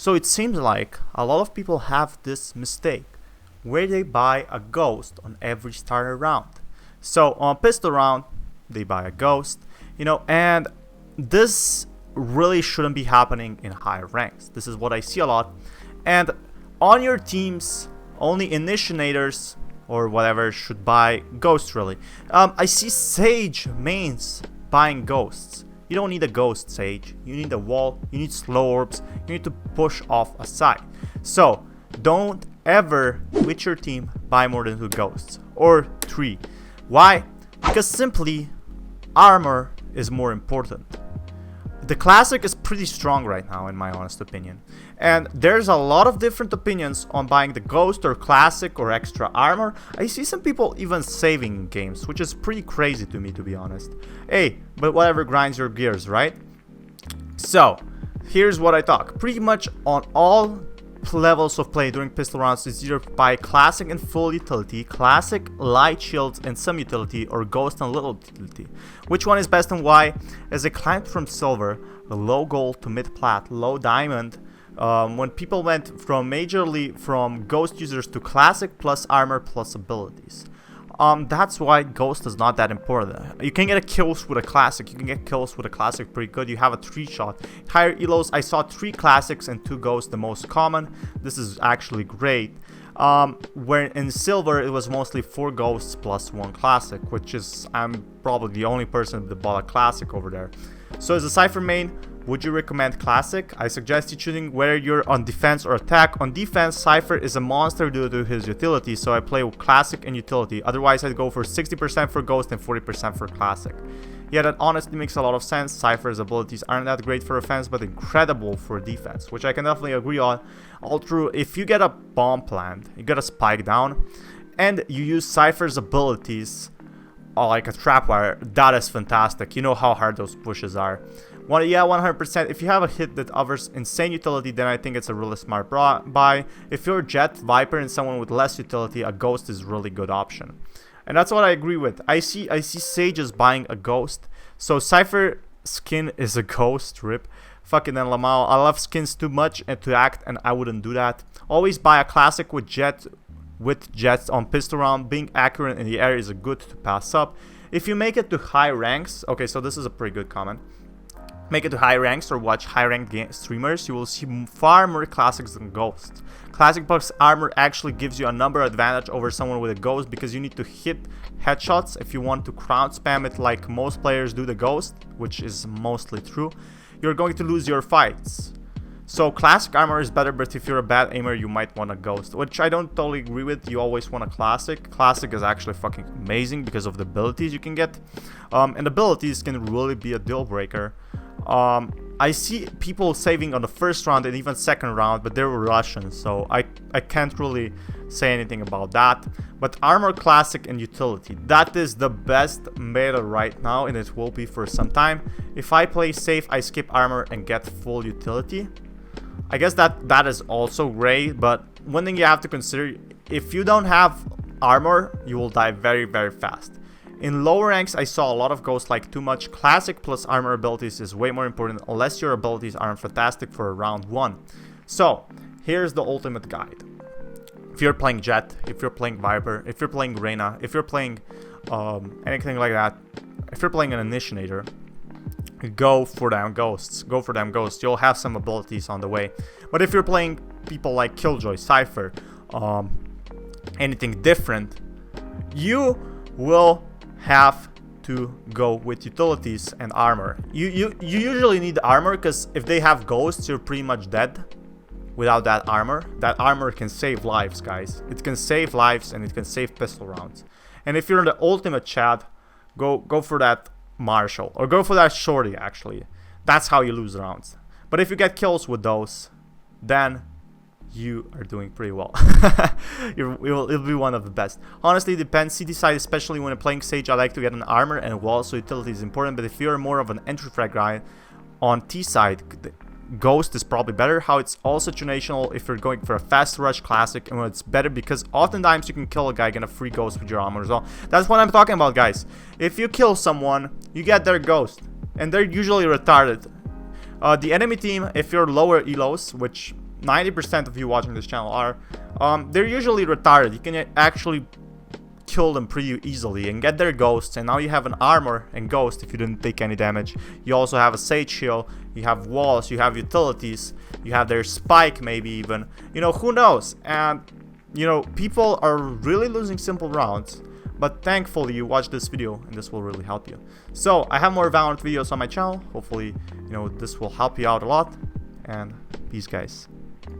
So it seems like a lot of people have this mistake where they buy a ghost on every starter round. So on pistol round, they buy a ghost, and this really shouldn't be happening in higher ranks. This is what I see a lot. And on your teams, only initiators or whatever should buy ghosts really. I see Sage mains buying ghosts. You don't need a ghost, Sage. You need a wall, you need slow orbs, you need to push off a side. So don't ever with your team buy more than 2 ghosts or 3. Why? Because simply armor is more important. The classic is pretty strong right now in my honest opinion, and there's a lot of different opinions on buying the ghost or classic or extra armor. I see some people even saving games, which is pretty crazy to me, to be honest. Hey, but whatever grinds your gears, right? So here's what I talk pretty much on all levels of play during pistol rounds is either buy classic and full utility, classic, light shields and some utility, or ghost and little utility. Which one is best and why? As I climbed from silver, low gold to mid plat, low diamond, when people went from majorly from ghost users to classic plus armor plus abilities. That's why ghost is not that important. You can get kills with a classic. You can get kills with a classic pretty good. You have a 3-shot. Higher elos, I saw 3 classics and 2 ghosts, the most common. This is actually great. Where in silver, it was mostly 4 ghosts plus 1 classic, which is, I'm probably the only person that bought a classic over there. So as a Cypher main, would you recommend classic? I suggest you choosing whether you're on defense or attack. On defense, Cypher is a monster due to his utility, so I play with classic and utility. Otherwise, I'd go for 60% for ghost and 40% for classic. Yeah, that honestly makes a lot of sense. Cypher's abilities aren't that great for offense, but incredible for defense, which I can definitely agree on. All true, if you get a bomb plant, you get a spike down, and you use Cypher's abilities like a trapwire, that is fantastic. You know how hard those pushes are. Yeah, 100%. If you have a hit that offers insane utility, then I think it's a really smart buy. If you're Jet, Viper, and someone with less utility, a ghost is a really good option. And that's what I agree with. I see Sages buying a ghost. So Cypher skin is a ghost, rip. Fucking Lamau. I love skins too much and to act, and I wouldn't do that. Always buy a classic with jets on pistol round. Being accurate in the air is a good to pass up. If you make it to high ranks, okay, so this is a pretty good comment. Make it to high ranks or watch high ranked streamers, you will see far more classics than ghosts. Classic plus armor actually gives you a number advantage over someone with a ghost because you need to hit headshots. If you want to crowd spam it like most players do the ghost, which is mostly true, you're going to lose your fights. So classic armor is better, but if you're a bad aimer, you might want a ghost, which I don't totally agree with. You always want a classic. Classic is actually fucking amazing because of the abilities you can get, and abilities can really be a deal breaker. I see people saving on the first round and even second round, but they were Russian, so I can't really say anything about that. But armor, classic, and utility, that is the best meta right now, and it will be for some time. If I play safe, I skip armor and get full utility. I guess that is also great, but one thing you have to consider, if you don't have armor, you will die very, very fast. In lower ranks, I saw a lot of ghosts like too much. Classic plus armor abilities is way more important unless your abilities aren't fantastic for round 1. So, here's the ultimate guide. If you're playing Jet, if you're playing Viper, if you're playing Reyna, if you're playing anything like that, if you're playing an Initiator, go for them ghosts. Go for them ghosts. You'll have some abilities on the way. But if you're playing people like Killjoy, Cypher, anything different, you will have to go with utilities and armor. You usually need armor because if they have ghosts, you're pretty much dead without that armor. That armor can save lives, guys. It can save lives and it can save pistol rounds. And if you're in the ultimate Chad, go for that Marshall or go for that Shorty. Actually, that's how you lose rounds. But if you get kills with those, then you are doing pretty well. It'll be one of the best. Honestly, it depends. CT side, especially when I'm playing Sage, I like to get an armor and a wall, so utility is important. But if you're more of an entry frag guy, on T side, Ghost is probably better. How it's all situational if you're going for a fast rush classic, and it's better because oftentimes you can kill a guy, get a free ghost with your armor as well. That's what I'm talking about, guys. If you kill someone, you get their ghost, and they're usually retarded. The enemy team, if you're lower elos, which 90% of you watching this channel are, they're usually retired. You can actually kill them pretty easily and get their ghosts, and now you have an armor and ghost if you didn't take any damage. You also have a sage shield, you have walls, you have utilities, you have their spike maybe even, you know, who knows. And you know, people are really losing simple rounds, but thankfully you watched this video and this will really help you. So I have more Valorant videos on my channel. Hopefully, you know, this will help you out a lot, and peace guys.